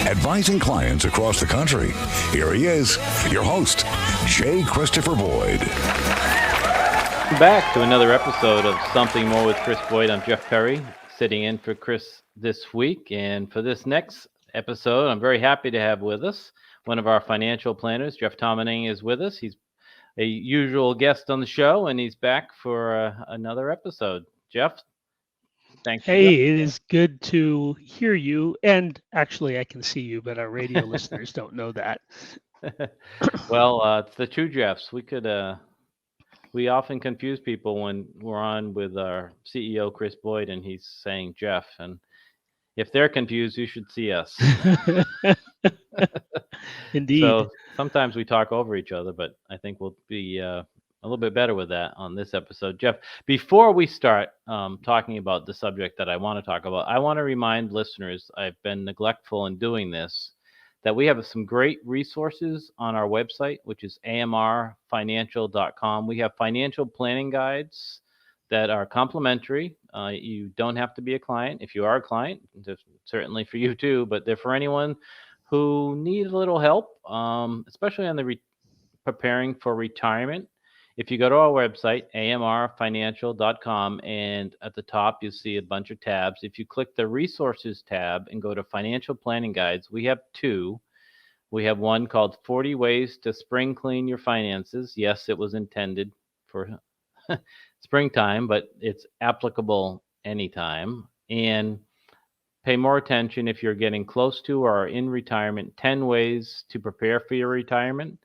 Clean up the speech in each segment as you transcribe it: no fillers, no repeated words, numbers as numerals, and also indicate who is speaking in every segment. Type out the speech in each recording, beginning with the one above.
Speaker 1: advising clients across the country. Here he is, your host, J. Christopher Boyd.
Speaker 2: Back to another episode of Something More with Chris Boyd. I'm Jeff Perry, sitting in for Chris this week. And for this next episode, I'm very happy to have with us one of our financial planners. Jeff Tomaneng is with us. He's a usual guest on the show, and he's back for another episode. Jeff, thanks.
Speaker 3: Hey, it is good to hear you. And actually, I can see you, but our radio listeners don't know that.
Speaker 2: Well, it's the two Jeffs. We often confuse people when we're on with our CEO, Chris Boyd, and he's saying Jeff. And if they're confused, you should see us.
Speaker 3: Indeed.
Speaker 2: So sometimes we talk over each other, but I think we'll be a little bit better with that on this episode. Jeff, before we start talking about the subject that I want to talk about, I want to remind listeners, I've been neglectful in doing this, that we have some great resources on our website, which is amrfinancial.com. We have financial planning guides that are complimentary. You don't have to be a client. If you are a client, certainly for you too, but they're for anyone who needs a little help, especially on the preparing for retirement. If you go to our website, amrfinancial.com, and at the top, you'll see a bunch of tabs. If you click the resources tab and go to financial planning guides, we have two. We have one called 40 Ways to Spring Clean Your Finances. Yes, it was intended for springtime, but it's applicable anytime. And pay more attention if you're getting close to or in retirement, 10 ways to prepare for your retirement.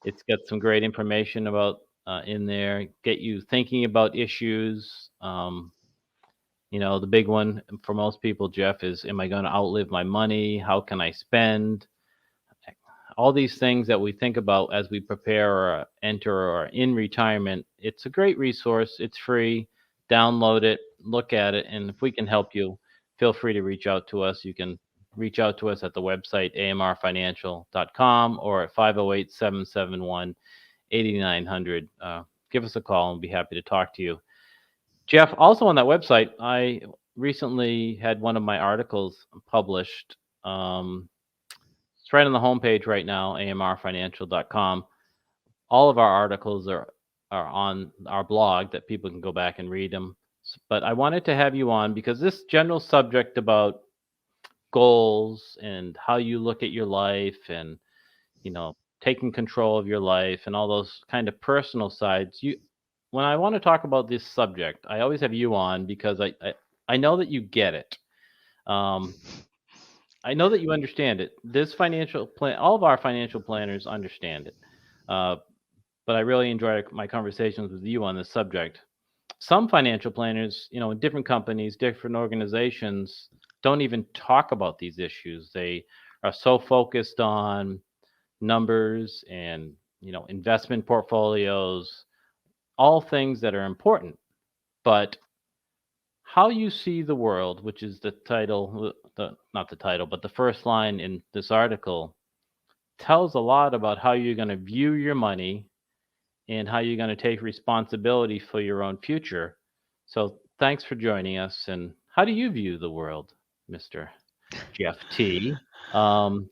Speaker 2: It's got some great information about in there, get you thinking about issues. The big one for most people, Jeff, is, am I going to outlive my money? How can I spend? All these things that we think about as we prepare or enter or in retirement. It's a great resource. It's free. Download it, look at it, and if we can help you, feel free to reach out to us. You can reach out to us at the website, amrfinancial.com, or at 508-771-8900. Give us a call and we'll be happy to talk to you. Jeff, also on that website, I recently had one of my articles published. It's right on the homepage right now, amrfinancial.com. All of our articles are on our blog that people can go back and read them. But I wanted to have you on because this general subject about goals and how you look at your life and, taking control of your life and all those kind of personal sides. When I want to talk about this subject, I always have you on because I know that you get it. I know that you understand it. This financial plan, all of our financial planners understand it. But I really enjoy my conversations with you on this subject. Some financial planners, in different companies, different organizations, don't even talk about these issues. They are so focused on numbers and, investment portfolios, all things that are important. But how you see the world, which is the title, not the title, but the first line in this article, tells a lot about how you're going to view your money and how you're going to take responsibility for your own future. So thanks for joining us. And how do you view the world, Mr. Jeff T? So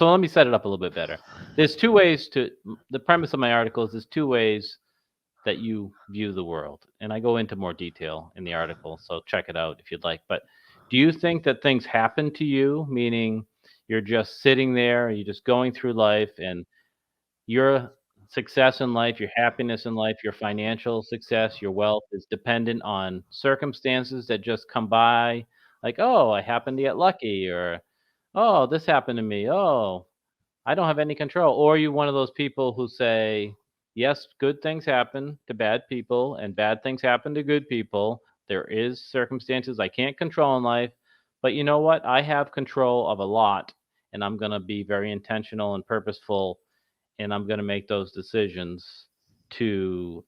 Speaker 2: let me set it up a little bit better. There's two ways the premise of my article is there's two ways that you view the world. And I go into more detail in the article, so check it out if you'd like. But do you think that things happen to you, meaning you're just sitting there, you're just going through life, and your success in life, your happiness in life, your financial success, your wealth is dependent on circumstances that just come by, like, oh, I happen to get lucky, or, oh, this happened to me. Oh, I don't have any control. Or are you one of those people who say, yes, good things happen to bad people and bad things happen to good people. There is circumstances I can't control in life, but you know what? I have control of a lot, and I'm going to be very intentional and purposeful, and I'm going to make those decisions to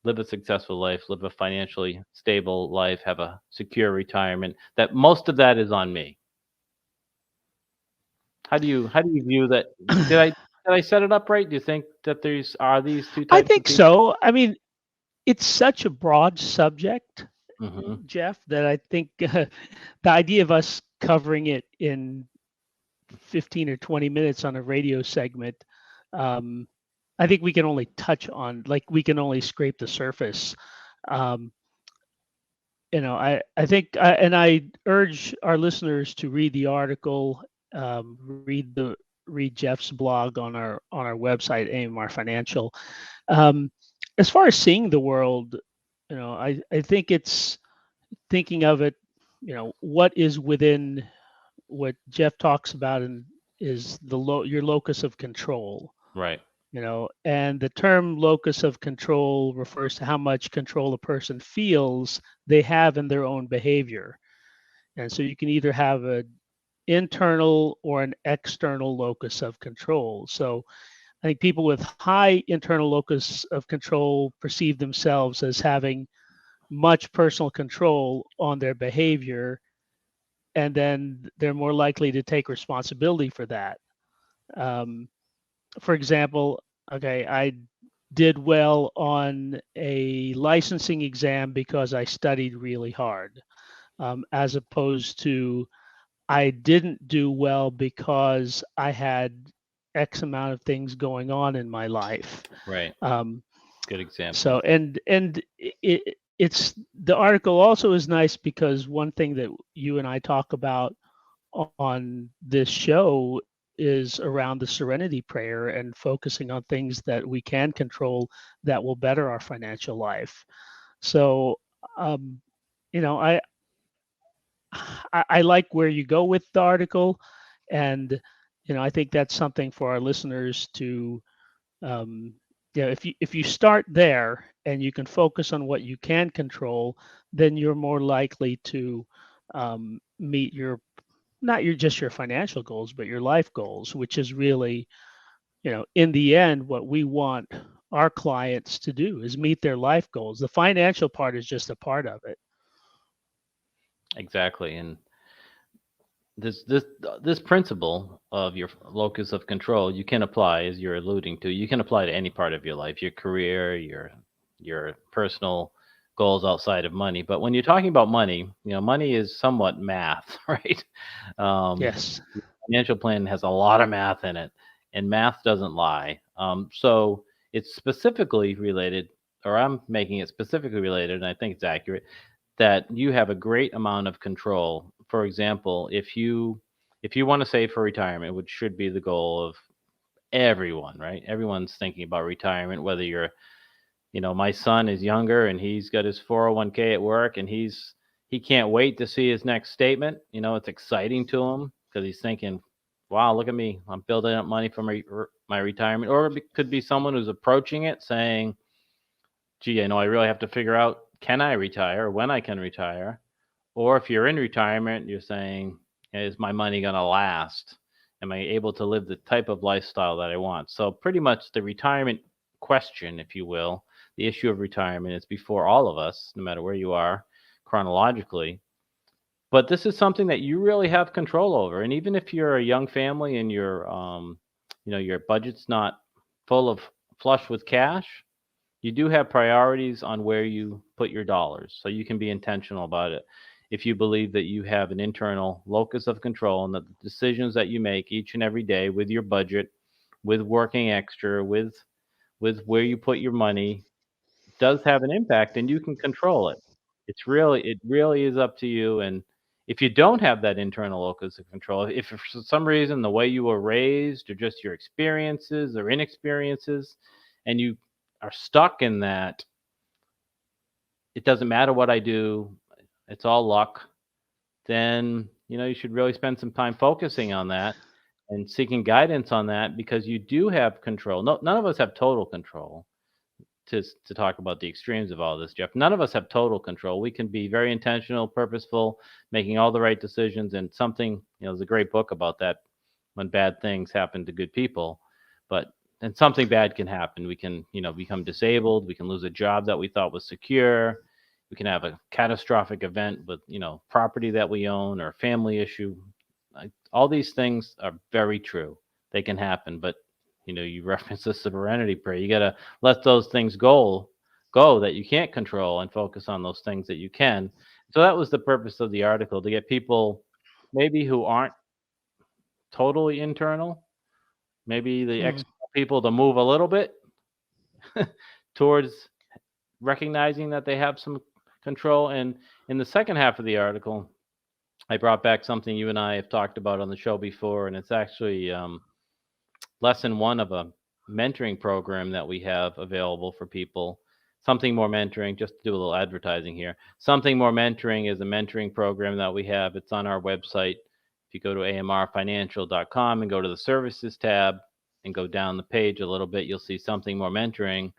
Speaker 2: live a successful life, live a financially stable life, have a secure retirement. That most of that is on me. How do you view that? Did I set it up right? Do you think that are these two types?
Speaker 3: I think so. I mean, it's such a broad subject,
Speaker 2: Mm-hmm.
Speaker 3: Jeff, that I think the idea of us covering it in 15 or 20 minutes on a radio segment, I think we can only touch on, like, we can only scrape the surface. Um, I think, and I urge our listeners to read the article, read Jeff's blog on our website, AMR Financial. Um, as far as seeing the world, I think it's thinking of it, what is within what Jeff talks about, and is your locus of control.
Speaker 2: Right.
Speaker 3: And the term locus of control refers to how much control a person feels they have in their own behavior. And so you can either have an internal or an external locus of control. So I think people with high internal locus of control perceive themselves as having much personal control on their behavior, and then they're more likely to take responsibility for that. For example, okay, I did well on a licensing exam because I studied really hard, as opposed to I didn't do well because I had X amount of things going on in my life.
Speaker 2: Right. Good example.
Speaker 3: So, and it's the article also is nice because one thing that you and I talk about on this show is around the serenity prayer and focusing on things that we can control that will better our financial life. So, I like where you go with the article, and I think that's something for our listeners to, if you start there and you can focus on what you can control, then you're more likely to meet not just your financial goals, but your life goals, which is really, in the end, what we want our clients to do is meet their life goals. The financial part is just a part of it.
Speaker 2: Exactly. And this principle of your locus of control, you can apply, as you're alluding to, you can apply to any part of your life, your career, your personal goals outside of money. But when you're talking about money, money is somewhat math, right?
Speaker 3: Yes.
Speaker 2: Financial plan has a lot of math in it, and math doesn't lie. So it's specifically related, or I'm making it specifically related, and I think it's accurate, that you have a great amount of control. For example, if you want to save for retirement, which should be the goal of everyone, right? Everyone's thinking about retirement, whether you're, my son is younger and he's got his 401k at work, and he can't wait to see his next statement. It's exciting to him because he's thinking, wow, look at me, I'm building up money for my retirement. Or it could be someone who's approaching it saying, gee, I know I really have to figure out, can I retire, when I can retire? Or if you're in retirement, you're saying, is my money going to last? Am I able to live the type of lifestyle that I want? So pretty much the retirement question, if you will, the issue of retirement is before all of us, no matter where you are chronologically. But this is something that you really have control over. And even if you're a young family and your budget's not flush with cash, you do have priorities on where you put your dollars. So you can be intentional about it. If you believe that you have an internal locus of control, and that the decisions that you make each and every day with your budget, with working extra, with where you put your money, does have an impact, and you can control it. It really is up to you. And if you don't have that internal locus of control, if for some reason the way you were raised, or just your experiences or inexperiences, and you are stuck in that, it doesn't matter what I do, it's all luck, then you should really spend some time focusing on that and seeking guidance on that, because you do have control. No, none of us have total control. To talk about the extremes of all this, Jeff, none of us have total control. We can be very intentional, purposeful, making all the right decisions. And something, there's a great book about that, when bad things happen to good people. And something bad can happen. We can, become disabled. We can lose a job that we thought was secure. We can have a catastrophic event with, property that we own, or a family issue. All these things are very true. They can happen, but you reference the serenity prayer. You got to let those things go that you can't control, and focus on those things that you can. So that was the purpose of the article, to get people maybe who aren't totally internal. Maybe the
Speaker 3: Mm.
Speaker 2: external people to move a little bit towards recognizing that they have some control. And in the second half of the article, I brought back something you and I have talked about on the show before, and it's actually lesson 1 of a mentoring program that we have available for people. Something More Mentoring, just to do a little advertising here. Something More Mentoring is a mentoring program that we have. It's on our website. If you go to amrfinancial.com and go to the services tab and go down the page a little bit, you'll see Something More Mentoring.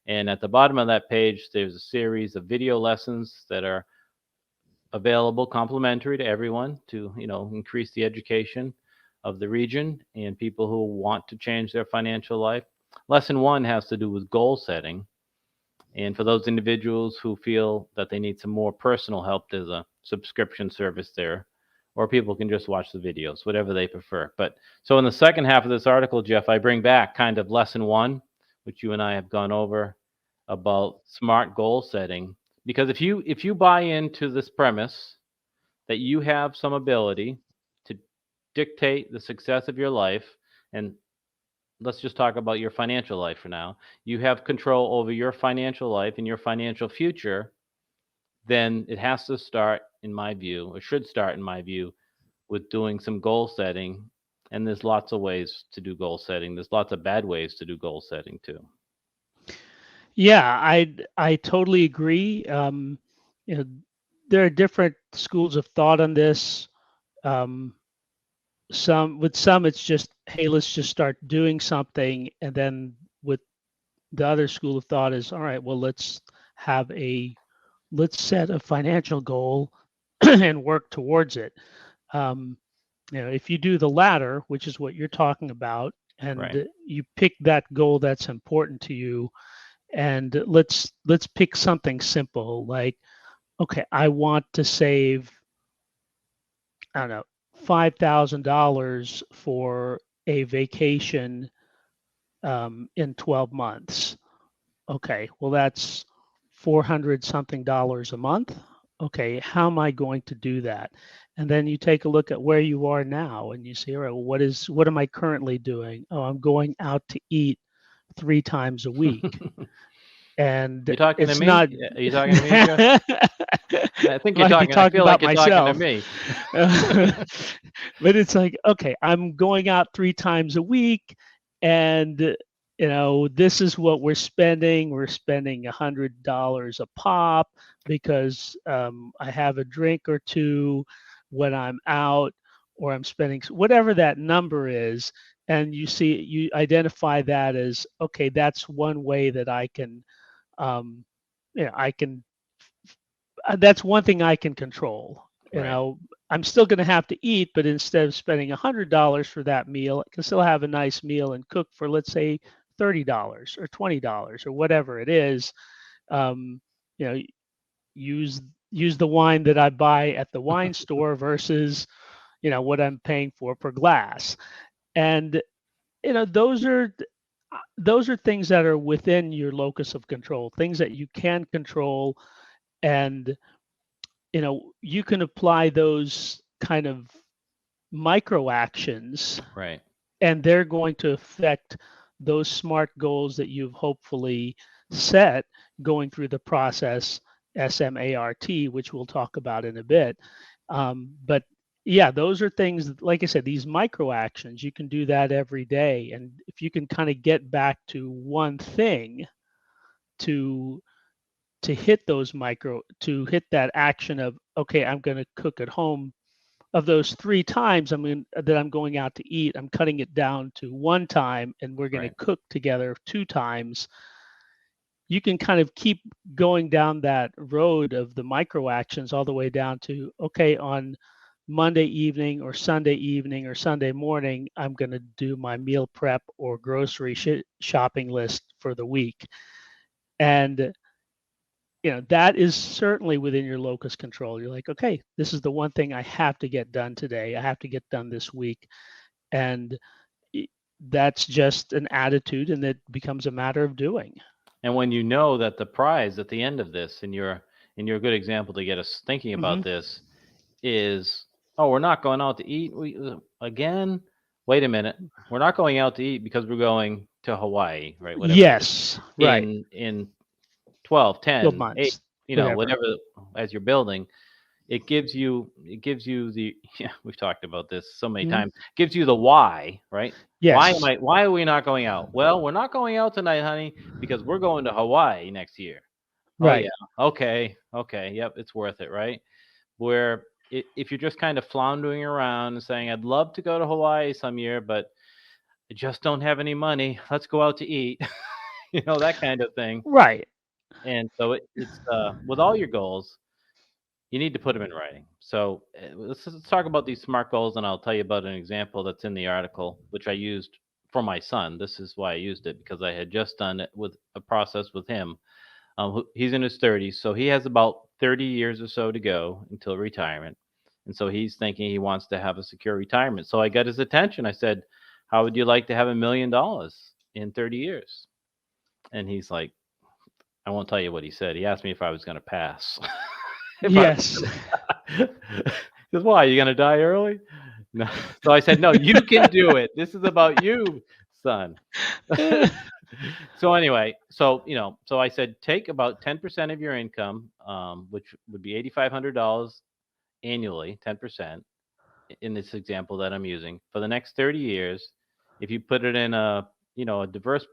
Speaker 2: And at the bottom of that page, there's a series of video lessons that are available, complimentary to everyone, to increase the education of the region and people who want to change their financial life. Lesson 1 has to do with goal setting. And for those individuals who feel that they need some more personal help, there's a subscription service there, or people can just watch the videos, whatever they prefer. But so in the second half of this article, Jeff, I bring back kind of lesson 1, which you and I have gone over, about smart goal setting. Because if you buy into this premise that you have some ability to dictate the success of your life, and let's just talk about your financial life for now. You have control over your financial life and your financial future, then it has to start, in my view, or should start, in my view, with doing some goal setting. And there's lots of ways to do goal setting. There's lots of bad ways to do goal setting too.
Speaker 3: Yeah, I totally agree. There are different schools of thought on this. Some it's just, hey, let's just start doing something, and then with the other school of thought is, all right, well, let's set a financial goal and work towards it. If you do the latter, which is what you're talking about, and
Speaker 2: Right.
Speaker 3: you pick that goal that's important to you, and let's pick something simple like, okay, I want to save, I don't know, $5,000 for a vacation in 12 months. Okay, well, that's 400 something dollars a month. Okay, how am I going to do that? And then you take a look at where you are now and you say, all right, well, what am I currently doing? Oh, I'm going out to eat 3 times a week. And
Speaker 2: You talking to
Speaker 3: it's
Speaker 2: me?
Speaker 3: not.
Speaker 2: Are you talking to me, Jeff? I think you're
Speaker 3: Might be
Speaker 2: talking. I
Speaker 3: talking
Speaker 2: feel like
Speaker 3: about
Speaker 2: you're talking to
Speaker 3: myself.
Speaker 2: me.
Speaker 3: But it's like, okay, I'm going out 3 times a week, and this is what we're spending. We're spending $100 a pop because I have a drink or two when I'm out, or I'm spending whatever that number is. And you identify that as, okay, that's one way that I can, I can, that's one thing I can control.
Speaker 2: Right.
Speaker 3: I'm still going to have to eat, but instead of spending $100 for that meal, I can still have a nice meal and cook for, let's say, $30 or $20 or whatever it is. Um, use the wine that I buy at the wine store versus, what I'm paying for per glass. And those are things that are within your locus of control, things that you can control, and you can apply those kind of micro actions,
Speaker 2: Right.
Speaker 3: and they're going to affect those SMART goals that you've hopefully set going through the process, SMART, which we'll talk about in a bit. But yeah, those are things, like I said, these micro actions, you can do that every day. And if you can kind of get back to one thing to hit that action of, okay, I'm going to cook at home. Of those 3 times that I'm going out to eat, I'm cutting it down to 1 time, and we're going
Speaker 2: Right.
Speaker 3: to cook together 2 times. You can kind of keep going down that road of the micro actions all the way down to, okay, on Monday evening or Sunday morning, I'm going to do my meal prep or grocery shopping list for the week. And that is certainly within your locus control. You're like, okay, this is the one thing I have to get done today. I have to get done this week. And that's just an attitude, and it becomes a matter of doing.
Speaker 2: And when you know that the prize at the end of this, and you're a good example to get us thinking about this, is, oh, we're not going out to eat again. wait a minute, we're not going out to eat because we're going to Hawaii, right? Whatever it is.
Speaker 3: Yes, right.
Speaker 2: In 12,
Speaker 3: 12
Speaker 2: 10, 8,
Speaker 3: months, whatever.
Speaker 2: whatever, as you're building, it gives you the yeah, we've talked about this so many
Speaker 3: Mhm.
Speaker 2: times. Gives you the why, right?
Speaker 3: Yes.
Speaker 2: Why are we not going out? Well, we're not going out tonight, honey, because we're going to Hawaii next year. Oh
Speaker 3: Right.
Speaker 2: yeah. Okay. Yep, it's worth it, right? Where if you're just kind of floundering around and saying, I'd love to go to Hawaii some year, but I just don't have any money. Let's go out to eat. That kind of thing.
Speaker 3: Right.
Speaker 2: And so it's with all your goals, you need to put them in writing. So let's talk about these SMART goals, and I'll tell you about an example that's in the article, which I used for my son. This is why I used it, because I had just done it with a process with him. He's in his 30s, so he has about 30 years or so to go until retirement. And so he's thinking he wants to have a secure retirement. So I got his attention. I said, how would you like to have $1 million in 30 years? And he's like, I won't tell you what he said. He asked me if I was going to pass.
Speaker 3: Yes.
Speaker 2: He goes, why? Are you going to die early? No. So I said, no, you can do it. This is about you, son. So anyway, so I said, take about 10% of your income, which would be $8,500 annually, 10% in this example that I'm using for the next 30 years. If you put it in a diverse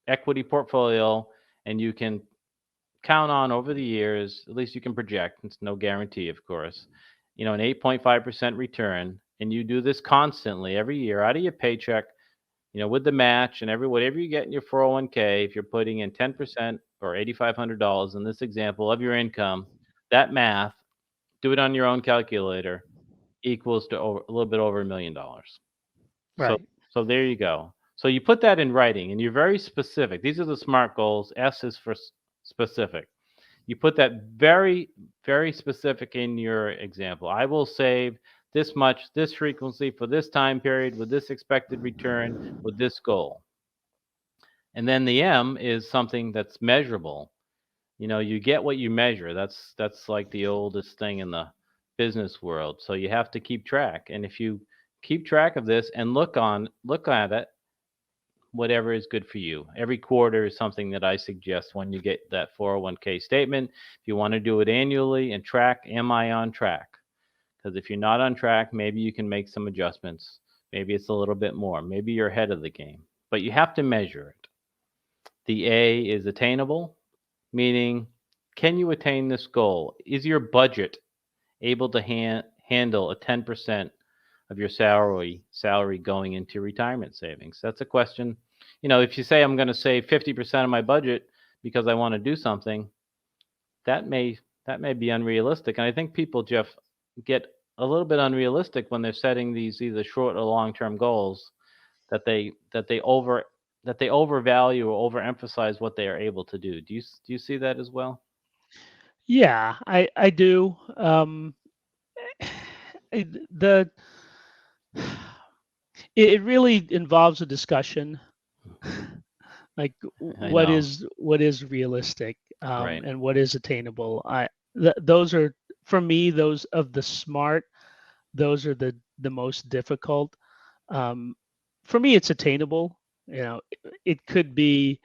Speaker 2: equity portfolio, and you can count on over the years, at least you can project, it's no guarantee, of course, an 8.5% return, and you do this constantly every year out of your paycheck, with the match and whatever you get in your 401k, if you're putting in 10% or $8,500 in this example of your income, that math, do it on your own calculator, equals to a little bit over $1 million.
Speaker 3: Right.
Speaker 2: So there you go. So you put that in writing, and you're very specific. These are the SMART goals. S is for specific. You put that very, very specific in your example. I will save this much, this frequency for this time period with this expected return with this goal. And then the M is something that's measurable. You get what you measure. That's like the oldest thing in the business world. So you have to keep track. And if you keep track of this and look at it, whatever is good for you. Every quarter is something that I suggest when you get that 401k statement. If you want to do it annually and track, am I on track? Because if you're not on track, maybe you can make some adjustments. Maybe it's a little bit more. Maybe you're ahead of the game. But you have to measure it. The A is attainable, meaning, can you attain this goal? Is your budget able to handle a 10% of your salary going into retirement savings? That's a question. If you say, I'm going to save 50% of my budget because I want to do something, that may be unrealistic. And I think people, Jeff, get a little bit unrealistic when they're setting these either short or long-term goals, that they overvalue or overemphasize what they are able to do. Do you see that as well?
Speaker 3: Yeah, I do. It really involves a discussion, like what is realistic,
Speaker 2: Right.
Speaker 3: and what is attainable. Those are, for me, those of the SMART, those are the most difficult. For me, it's attainable. It could be,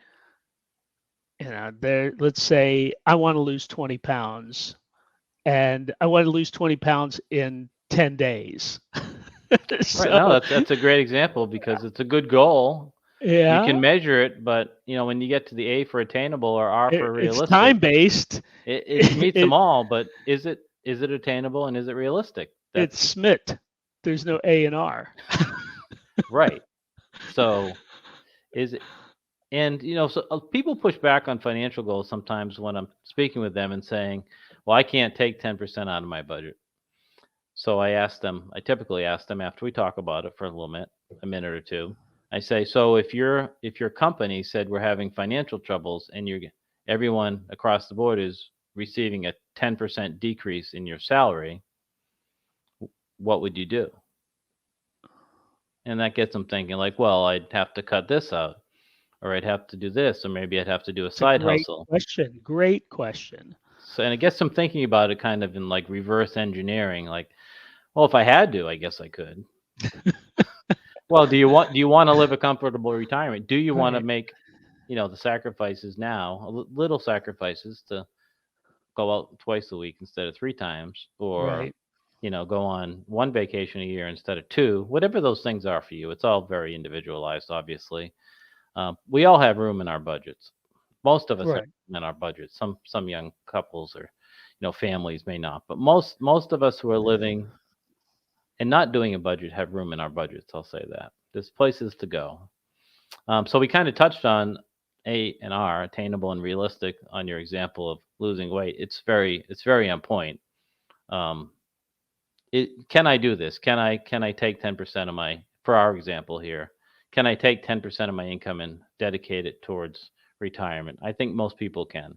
Speaker 3: let's say I want to lose 20 pounds, and I want to lose 20 pounds in 10 days.
Speaker 2: Right. No, that's a great example, because it's a good goal.
Speaker 3: Yeah.
Speaker 2: You can measure it, but when you get to the A for attainable or R for realistic,
Speaker 3: it's time-based.
Speaker 2: it meets them all. But is it attainable, and is it realistic?
Speaker 3: It's SMIT. There's no A and R.
Speaker 2: Right. So is it? And so people push back on financial goals sometimes when I'm speaking with them and saying, well, I can't take 10% out of my budget. So I typically ask them after we talk about it for a minute or two. I say, so if your company said we're having financial troubles, and everyone across the board is receiving a 10% decrease in your salary, what would you do? And that gets them thinking, like, well, I'd have to cut this out, or I'd have to do this, or maybe I'd have to do a side hustle.
Speaker 3: Great question.
Speaker 2: So, and it gets them thinking about it kind of in like reverse engineering, like, well, if I had to, I guess I could. Well, do you want to live a comfortable retirement? Do you want to make, the sacrifices now, little sacrifices to go out twice a week instead of 3 times, or
Speaker 3: Right.
Speaker 2: go on 1 vacation a year instead of 2, whatever those things are for you. It's all very individualized, obviously. We all have room in our budgets. Most of us have
Speaker 3: Right.
Speaker 2: room in our budgets. Some young couples or families may not, but most of us who are living and not doing a budget have room in our budgets. I'll say that. There's places to go. So we kind of touched on A and R, attainable and realistic, on your example of losing weight. It's very on point. Can I do this? Can I take 10% of my, for our example here, can I take 10% of my income and dedicate it towards retirement? I think most people can.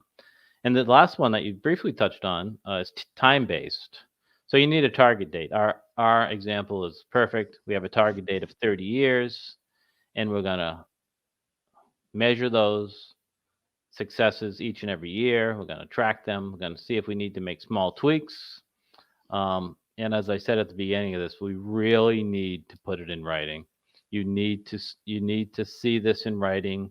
Speaker 2: And the last one that you briefly touched on is time-based. So you need a target date. Our example is perfect. We have a target date of 30 years, and we're going to measure those successes each and every year. We're going to track them. We're going to see if we need to make small tweaks. And as I said at the beginning of this, we really need to put it in writing. You need to see this in writing.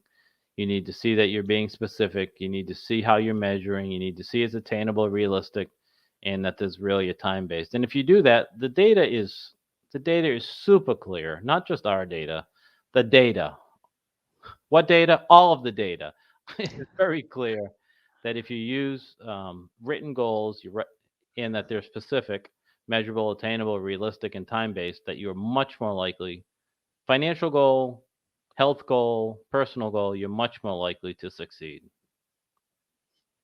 Speaker 2: You need to see that you're being specific. You need to see how you're measuring. You need to see it's attainable, realistic, and that there's really a time-based. And if you do that, the data is super clear. Not just our data, the data. What data? All of the data. It's very clear that if you use written goals, and that they're specific, measurable, attainable, realistic, and time-based, that you're much more likely, financial goal, health goal, personal goal, you're much more likely to succeed.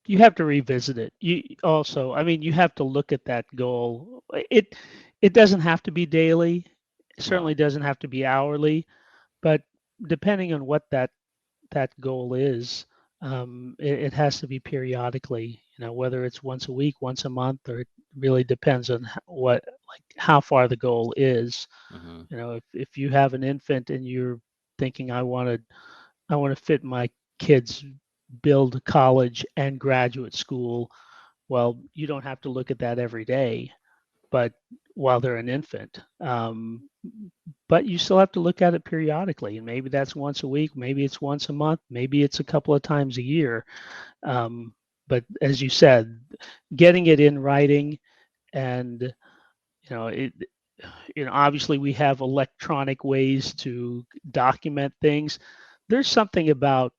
Speaker 3: You have to revisit it. You have to look at that goal. It doesn't have to be daily. It certainly doesn't have to be hourly, but depending on what that goal is, it has to be periodically. Whether it's once a week, once a month, or it really depends on how far the goal is.
Speaker 2: Mm-hmm.
Speaker 3: If you have an infant and you're thinking, I want to fit my kids, build college and graduate school, well, you don't have to look at that every day, but while they're an infant, but you still have to look at it periodically, and maybe that's once a week, maybe it's once a month, maybe it's a couple of times a year. But as you said, getting it in writing, and obviously we have electronic ways to document things. There's something about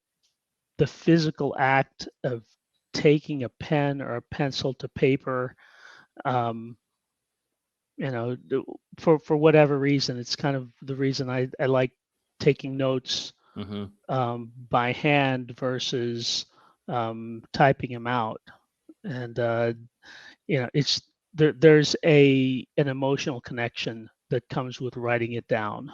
Speaker 3: the physical act of taking a pen or a pencil to paper, for whatever reason. It's kind of the reason I like taking notes by hand versus typing them out. And it's there's an emotional connection that comes with writing it down.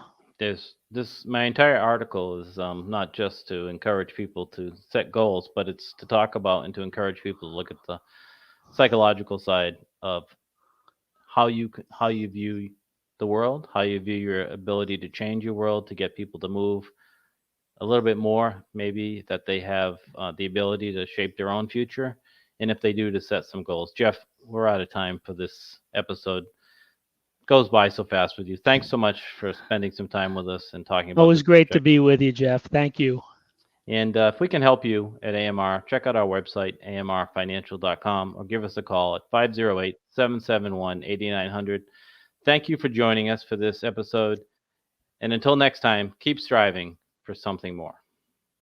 Speaker 2: My entire article is not just to encourage people to set goals, but it's to talk about and to encourage people to look at the psychological side of how you view the world, how you view your ability to change your world, to get people to move a little bit more, maybe that they have the ability to shape their own future, and if they do, to set some goals. Jeff, we're out of time for this episode. Goes by so fast with you. Thanks so much for spending some time with us and talking about.
Speaker 3: Always great to be with you, Jeff. Thank you.
Speaker 2: And if we can help you at AMR, check out our website, amrfinancial.com, or give us a call at 508-771-8900. Thank you for joining us for this episode. And until next time, keep striving for something more.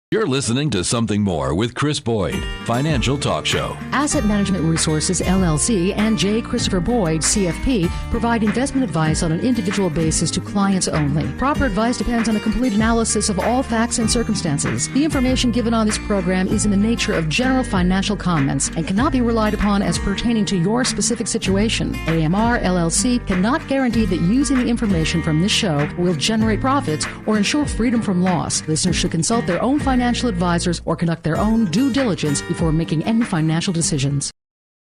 Speaker 1: You're listening to Something More with Chris Boyd, Financial Talk Show.
Speaker 4: Asset Management Resources, LLC, and J. Christopher Boyd, CFP, provide investment advice on an individual basis to clients only. Proper advice depends on a complete analysis of all facts and circumstances. The information given on this program is in the nature of general financial comments and cannot be relied upon as pertaining to your specific situation. AMR, LLC cannot guarantee that using the information from this show will generate profits or ensure freedom from loss. Listeners should consult their own financial advisors or conduct their own due diligence before making any financial decisions.